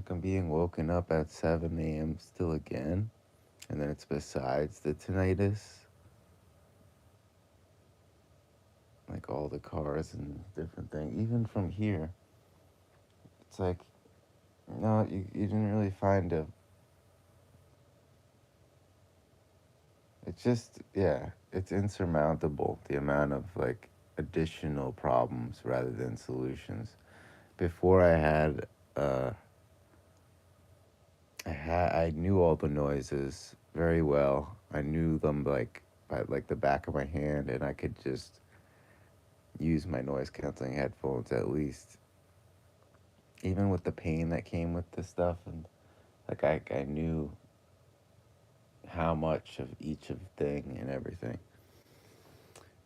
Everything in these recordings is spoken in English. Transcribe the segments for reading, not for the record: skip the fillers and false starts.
Like I'm being woken up at 7 a.m. still again, and then it's besides the tinnitus, like all the cars and different things. Even from here, it's like, no, you didn't really find a. It's just, yeah, it's insurmountable, the amount of like additional problems rather than solutions. Before uh, I knew all the noises very well. I knew them like by like the back of my hand, and I could just use my noise canceling headphones at least, even with the pain that came with the stuff. And like I knew how much of each of thing and everything.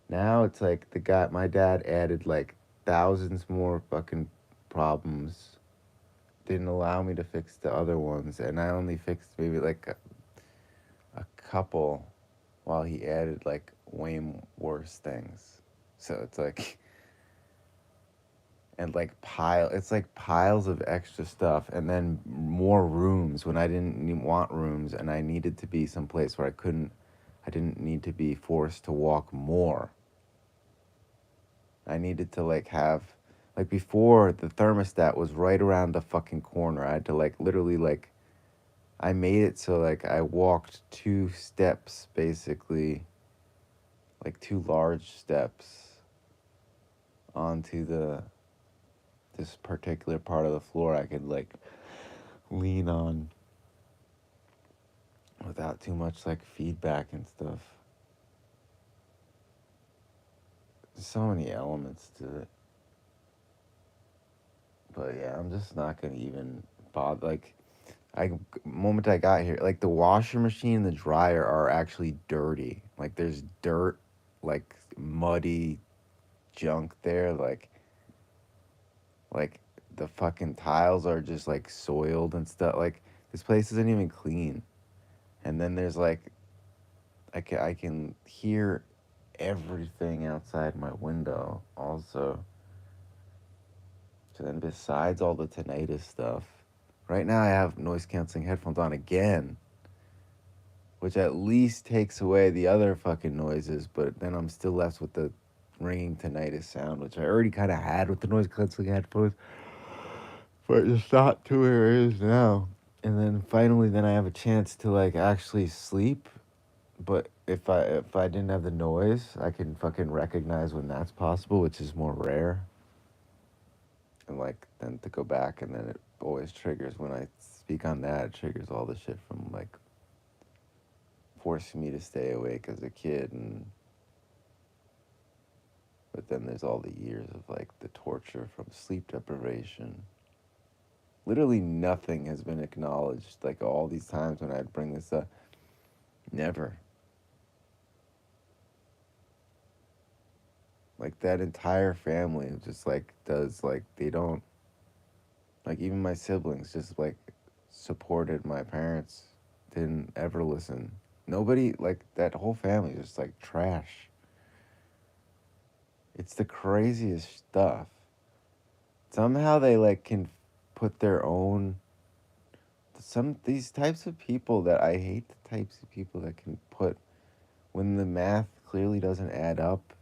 Now it's like my dad added like thousands more fucking problems. Didn't allow me to fix the other ones, and I only fixed maybe like a couple, while he added like way worse things. So it's like, and like it's like piles of extra stuff, and then more rooms when I didn't want rooms, and I needed to be someplace where I didn't need to be forced to walk more. I needed to like have, like before, the thermostat was right around the fucking corner. I had to like literally like, I made it so like I walked 2 steps basically, like 2 large steps onto this particular part of the floor I could like lean on without too much like feedback and stuff. There's so many elements to it. But yeah, I'm just not gonna even bother. Like, moment I got here, like the washer machine and the dryer are actually dirty. Like there's dirt, like muddy junk there. Like the fucking tiles are just like soiled and stuff. Like this place isn't even clean. And then there's like, I can hear everything outside my window also. So then besides all the tinnitus stuff, right now I have noise canceling headphones on again, which at least takes away the other fucking noises, but then I'm still left with the ringing tinnitus sound, which I already kind of had with the noise canceling headphones, but it's not to where it is now. And then finally, then I have a chance to like actually sleep. But if I didn't have the noise, I can fucking recognize when that's possible, which is more rare. And like then to go back, and then it always triggers when I speak on that. It triggers all the shit from like forcing me to stay awake as a kid, and but then there's all the years of like the torture from sleep deprivation. Literally nothing has been acknowledged. Like all these times when I'd bring this up, never. Like that entire family just like does like they don't, like even my siblings just like supported my parents, didn't ever listen. Nobody, like that whole family is just like trash. It's the craziest stuff. Somehow they like can put their own, some these types of people that I hate, the types of people that can put, when the math clearly doesn't add up,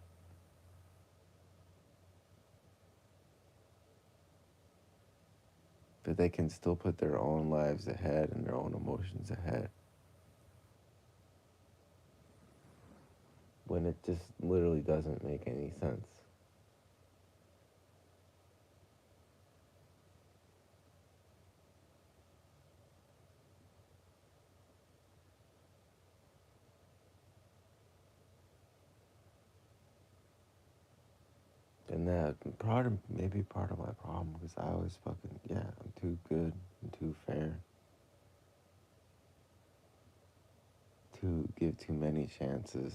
but they can still put their own lives ahead and their own emotions ahead, when it just literally doesn't make any sense. And that maybe part of my problem, because I always fucking, yeah, I'm too good, I'm too fair, to give too many chances,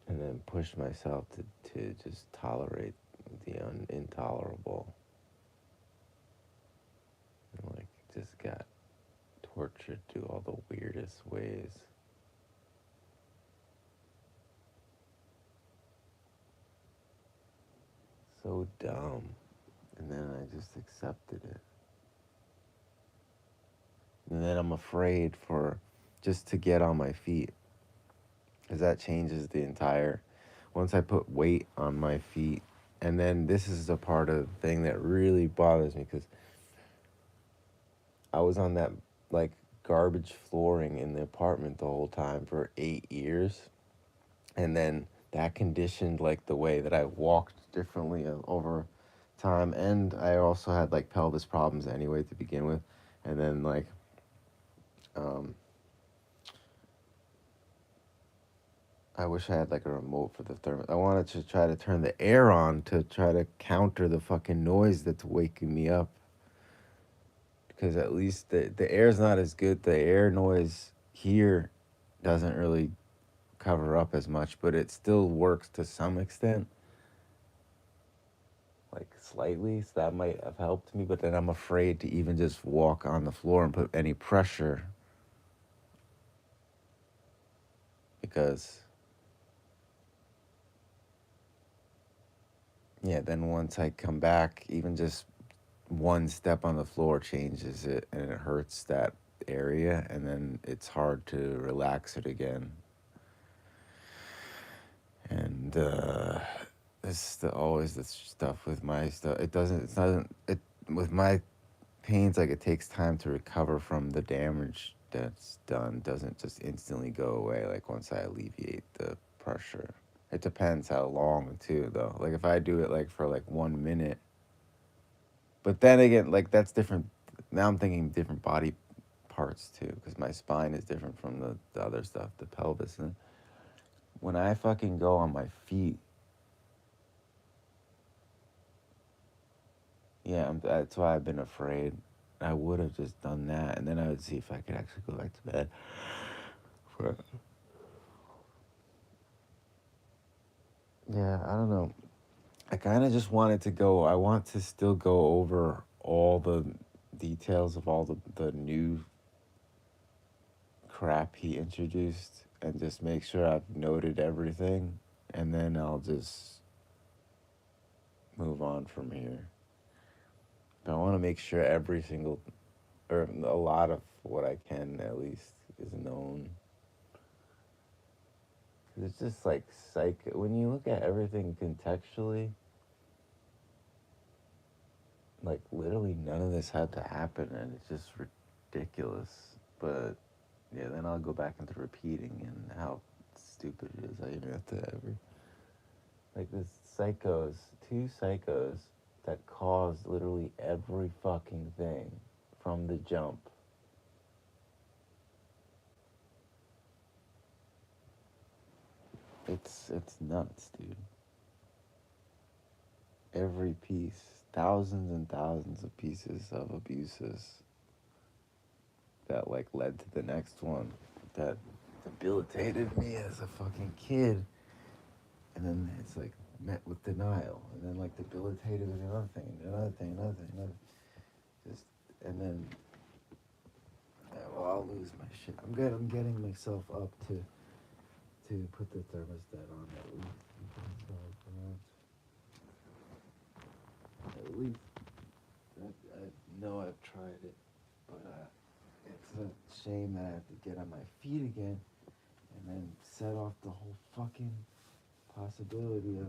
and then push myself to just tolerate the intolerable, and like just got tortured to all the weirdest ways. So dumb. And then I just accepted it. And then I'm afraid for just to get on my feet. Because that changes the entire. Once I put weight on my feet, and then this is the part of the thing that really bothers me because I was on that like garbage flooring in the apartment the whole time for 8 years. And then that conditioned like the way that I walked differently over time. And I also had like pelvis problems anyway to begin with. And then like, um, I wish I had like a remote for the thermos. I wanted to try to turn the air on to try to counter the fucking noise that's waking me up. Because at least the air's not as good. The air noise here doesn't really cover up as much, but it still works to some extent, like slightly. So that might have helped me, but then I'm afraid to even just walk on the floor and put any pressure because, yeah, then once I come back, even just one step on the floor changes it and it hurts that area, and then it's hard to relax it again. And it's always the stuff with my stuff. It with my pains, like it takes time to recover from the damage that's done. Doesn't just instantly go away like once I alleviate the pressure. It depends how long too though. Like if I do it like for like 1 minute, but then again, like that's different. Now I'm thinking different body parts too, because my spine is different from the other stuff, the pelvis. And when I fucking go on my feet, yeah, that's why I've been afraid. I would have just done that, and then I would see if I could actually go back to bed. For, yeah, I don't know. I kind of just wanted to go. I want to still go over all the details of all the new crap he introduced and just make sure I've noted everything, and then I'll just move on from here. But I want to make sure every single, or a lot of what I can at least, is known. It's just like when you look at everything contextually, like literally none of this had to happen, and it's just ridiculous. But yeah, then I'll go back into repeating and how stupid it is. I even have to ever like this psychos, two psychos that caused literally every fucking thing from the jump. It's nuts, dude. Every piece, thousands and thousands of pieces of abuses that like led to the next one that debilitated me as a fucking kid, and then it's like met with denial, and then like debilitated with another thing, another thing, another thing, another. Just and then well, I'll lose my shit. I'm good. I'm getting myself up to put the thermostat on at least. At least I know I've tried it, but it's a shame that I have to get on my feet again and then set off the whole fucking possibility of.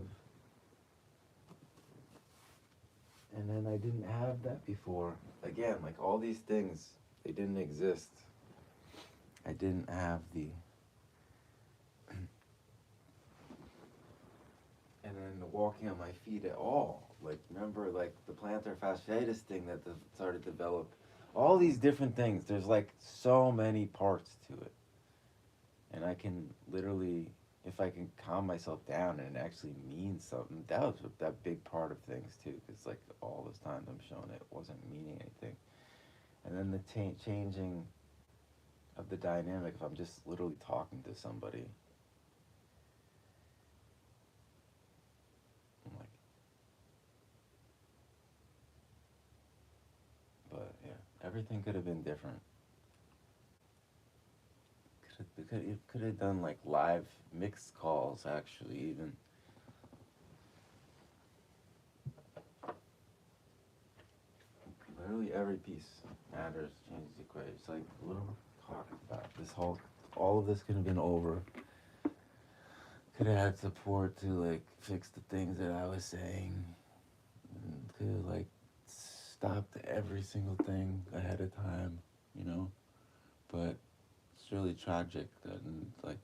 And then I didn't have that before. Again, like all these things, they didn't exist. I didn't have the. And then the walking on my feet at all. Like, remember, like the plantar fasciitis thing that started to develop. All these different things. There's like so many parts to it. And I can literally, if I can calm myself down and it actually means something, that was that big part of things too. Because like all those times I'm showing it wasn't meaning anything. And then the changing of the dynamic, if I'm just literally talking to somebody, I'm like, but yeah, everything could have been different. It could have done like live mixed calls actually even. every piece matters, changes the equation. It's like, what are we talking about? All of this could have been over. Could have had support to like fix the things that I was saying. Could have like stopped every single thing ahead of time, you know. But it's really tragic that like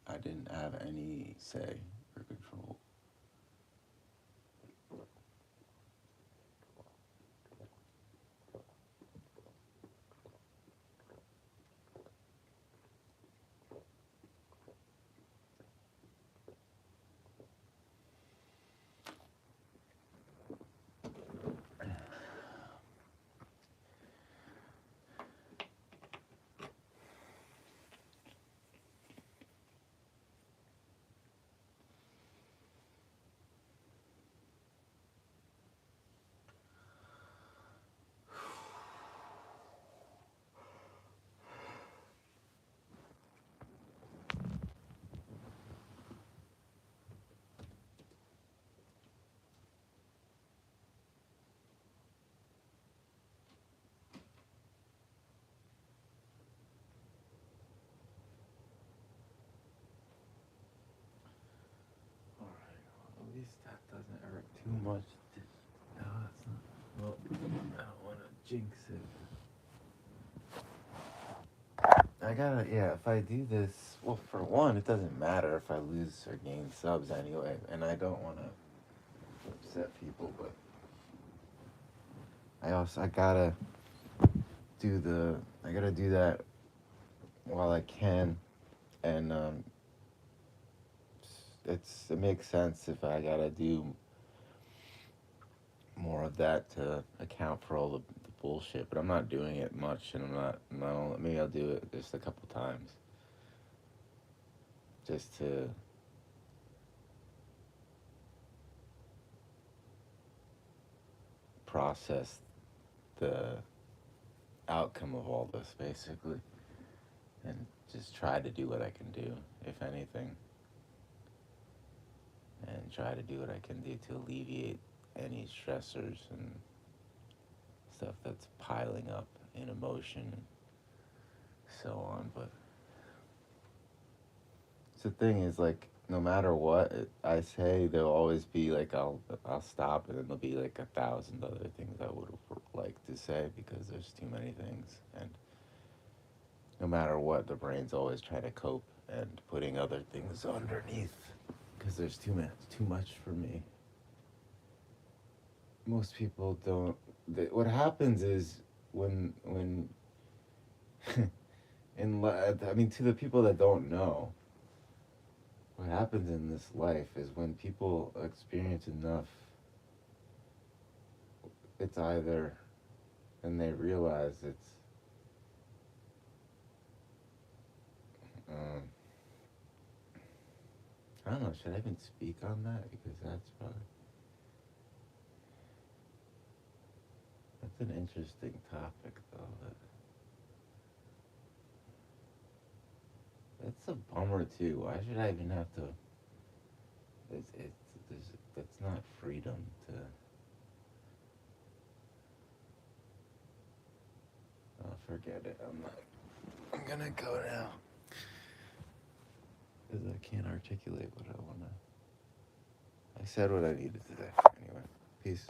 I didn't have any say or control. Alright, well, at least that doesn't hurt too much. No, that's not. Well, I don't want to jinx it. I gotta, yeah, if I do this, well, for one, it doesn't matter if I lose or gain subs anyway, and I don't want to upset people, but I gotta I gotta do that while I can, and it makes sense if I gotta do more of that to account for all the bullshit, but I'm not doing it much, and maybe I'll do it just a couple times, just to process the outcome of all this, basically, and just try to do what I can do, if anything, and try to do what I can do to alleviate any stressors and stuff that's piling up in emotion and so on. But the thing is, like, no matter what I say, there'll always be like I'll stop, and then there'll be like 1,000 other things I would have liked to say because there's too many things, and no matter what, the brain's always trying to cope and putting other things underneath because there's too much for me. Most people don't. What happens is when I mean, to the people that don't know, what happens in this life is when people experience enough, it's either, and they realize it's, um, I don't know, should I even speak on that? Because that's an interesting topic, though. That's a bummer, too. Why should I even have to, that's not freedom to, oh, forget it, I'm gonna go now. Because I can't articulate what I wanna, I said what I needed to say. Anyway, peace.